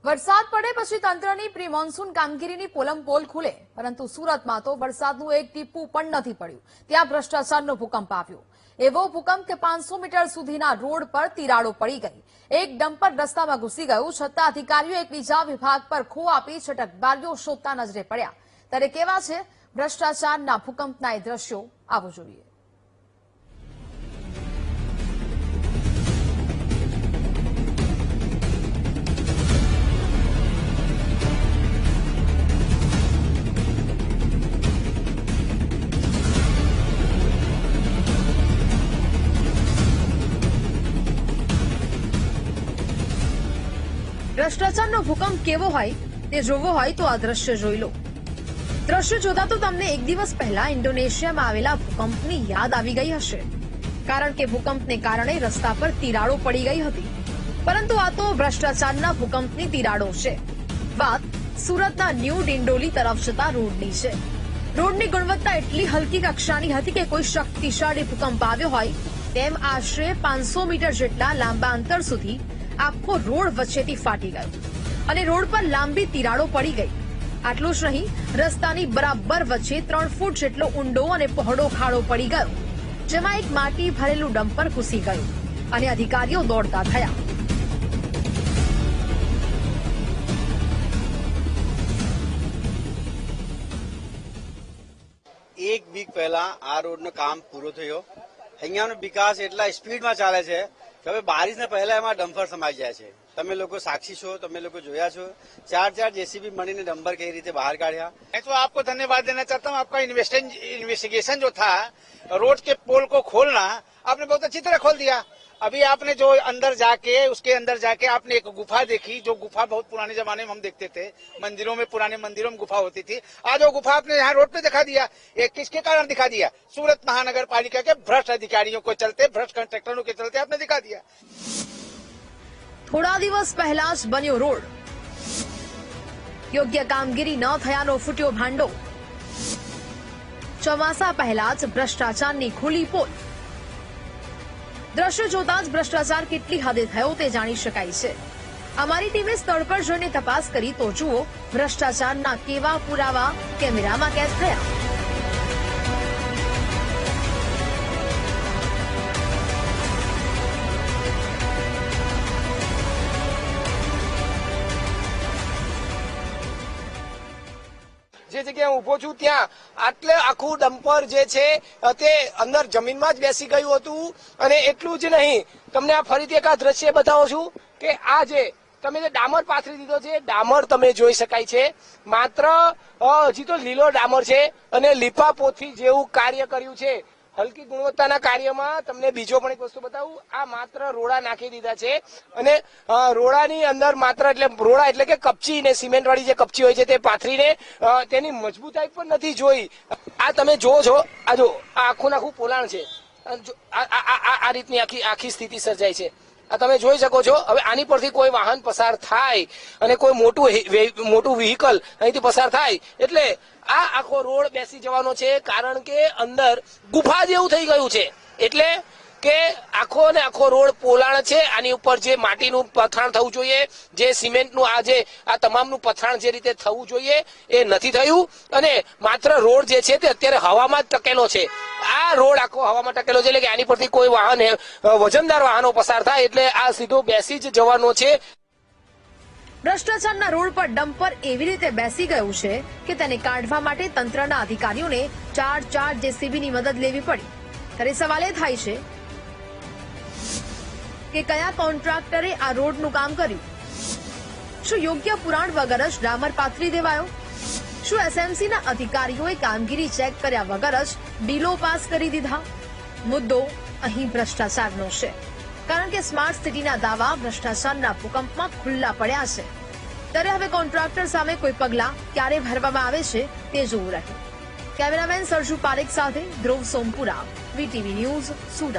વરસાદ પડે પછી તંત્રની પ્રી મોન્સૂન કામગીરીની પોલમપોલ ખુલે, પરંતુ સુરતમાં તો વરસાદનું એક ટીપું પણ નથી પડ્યું. ત્યાં ભ્રષ્ટાચારનો ભૂકંપ આવ્યો. એવો ભૂકંપ કે 500 મીટર સુધીના રોડ પર તિરાડો પડી ગઈ. એક ડમ્પર રસ્તામાં ઘૂસી ગયું, છતાં અધિકારીઓ એકબીજા વિભાગ પર ખો આપી છટકબારીઓ શોધતા નજરે પડ્યા. ત્યારે કેવા છે ભ્રષ્ટાચારના ભૂકંપના એ દ્રશ્યો? આવો જોઈએ. ભ્રષ્ટાચારનો ભૂકંપ કેવો હોય તે જોવો હોય તો આ દ્રશ્ય જોઈ લો. દ્રશ્ય જોતા તો તમને એક દિવસ પહેલા ઇન્ડોનેશિયામાં આવેલા ભૂકંપની યાદ આવી ગઈ હશે, કારણ કે ભૂકંપને કારણે રસ્તા પર તિરાડો પડી ગઈ હતી. પરંતુ આ તો ભ્રષ્ટાચારના ભૂકંપની તિરાડો છે. વાત સુરતના ન્યૂ ડિંડોલી તરફ જતા રોડની છે. રોડની ગુણવત્તા એટલી હલકી કક્ષાની હતી કે કોઈ શક્તિશાળી ભૂકંપ આવ્યો હોય તેમ આશરે 500 મીટર જેટલા લાંબા અંતર સુધી આખો રોડ વચ્ચેથી ફાટી ગયો અને રોડ પર લાંબી તિરાડો પડી ગઈ. આટલું જ નહીં, રસ્તાની બરાબર વચ્ચે 3 ફૂટ જેટલો ઊંડો અને પહોળો ખાડો પડી ગયો, જેમાં એક માટી ભરેલું ડમ્પર ઘૂસી ગયું અને અધિકારીઓ દોડતા થયા. એક વીક પહેલા આ રોડનો કામ પૂરો થયો. અહીંયાનો વિકાસ એટલા સ્પીડમાં ચાલે છે કે હવે બારિશને પહેલા એમાં ડમ્પર સમાઈ જાય છે. તમે લોકો સાક્ષી છો, તમે લોકો જોયા છો. 4 जेसीबी मणि डंपर कई रीते बाहर काढ़ा. मैं तो आपको धन्यवाद देना चाहता हूँ. आपका इन्वेस्टिगेशन जो था रोड के पोल को खोलना, आपने बहुत अच्छी तरह खोल दिया. अभी आपने जो अंदर जाके आपने एक गुफा देखी, जो गुफा बहुत पुराने जमाने में हम देखते थे मंदिरों में, पुराने मंदिरों में गुफा होती थी. आज वो गुफा आपने यहाँ रोड पे दिखा दिया. ये किसके कारण दिखा दिया? सूरत महानगर पालिका के भ्रष्ट अधिकारियों को चलते, भ्रष्ट कॉन्ट्रेक्टरों के चलते आपने दिखा दिया. થોડા દિવસ પહેલા જ બન્યો રોડ. યોગ્ય કામગીરી ન થયાનો ફૂટ્યો ભાંડો. ચોમાસા પહેલા જ ભ્રષ્ટાચારની ખુલ્લી પોલ. દ્રશ્ય જોતા જ ભ્રષ્ટાચાર કેટલી હદે થયો તે જાણી શકાય છે. અમારી ટીમે સ્થળ પર જઈને તપાસ કરી તો જુઓ ભ્રષ્ટાચારના કેવા પુરાવા કેમેરામાં કેદ થયા. જે જગ્યાએ હું ઉભો છું ત્યાં આટલે આખું ડમ્પર જે છે તે અંદર જમીનમાં જ બેસી ગયું હતું. અને એટલું જ નહીં, તમને આ ફરીથી એક આ દ્રશ્ય બતાવું છું કે આ જે તમે જે ડામર પાથરી દીધો છે, ડામર તમે જોઈ શકાય છે. માત્ર હજી તો લીલો ડામર છે અને લીપાપોથી જેવું કાર્ય કર્યું છે. હલકી ગુણવત્તાના કાર્યમાં તમને બીજો પણ એક વસ્તુ બતાવું. આ માત્ર રોડા નાખી દીધા છે અને રોડાની અંદર માત્ર રોડા એટલે કે કપચી ને સિમેન્ટ વાળી જે કપચી હોય છે તે પાથરીને તેની મજબૂતાઈ પણ નથી જોઈ. આ તમે જોવો છો, આ જો આ આખું પોલાણ છે. આ રીતની આખી સ્થિતિ સર્જાય છે. આ તમે જોઈ શકો છો. હવે આની પરથી કોઈ વાહન પસાર થાય અને કોઈ મોટું વ્હીકલ અહીંથી પસાર થાય એટલે આ આખો રોડ બેસી જવાનો છે, કારણ કે અંદર ગુફા જેવું થઈ ગયું છે. એટલે કે આખો ને આખો રોડ પોલાણ છે. આની ઉપર જે માટીનું પથરાણ થવું જોઈએ, જે સિમેન્ટનું આ તમામનું પથરાણ જે રીતે થવું જોઈએ એ નથી થયું. અને માત્ર રોડ જે છે તે અત્યારે હવામાં જ ટકેલો છે. આ રોડ આખો હવામાં ટકેલો છે એટલે કે આની પરથી કોઈ વાહન વજનદાર વાહનો પસાર થાય એટલે આ સીધો બેસી જ જવાનો છે. ભ્રષ્ટાચારના રોડ પર ડમ્પર એવી રીતે બેસી ગયું છે કે તેને કાઢવા માટે તંત્રના અધિકારીઓને 4 જેસીબીની મદદ લેવી પડી. ત્યારે સવાલ એ થાય છે કે કયા કોન્ટ્રાક્ટરે આ રોડનું કામ કર્યું? શું યોગ્ય પુરાણ વગર જ ડામર પાથરી દેવાયો? શું એસએમસીના અધિકારીઓએ કામગીરી ચેક કર્યા વગર જ ડીલો પાસ કરી દીધા? મુદ્દો અહીં ભ્રષ્ટાચારનો છે, કારણ કે સ્માર્ટ સિટીના દાવા ભ્રષ્ટાચારના ભૂકંપમાં ખુલ્લા પડ્યા છે. ત્યારે હવે કોન્ટ્રાક્ટર સામે કોઈ પગલાં ક્યારે ભરવામાં આવે છે તે જોવું રહ્યું. કેમેરામેન સરજુ પારેખ સાથે ધ્રુવ સોમપુરા, વીટીવી ન્યૂઝ, સુરત.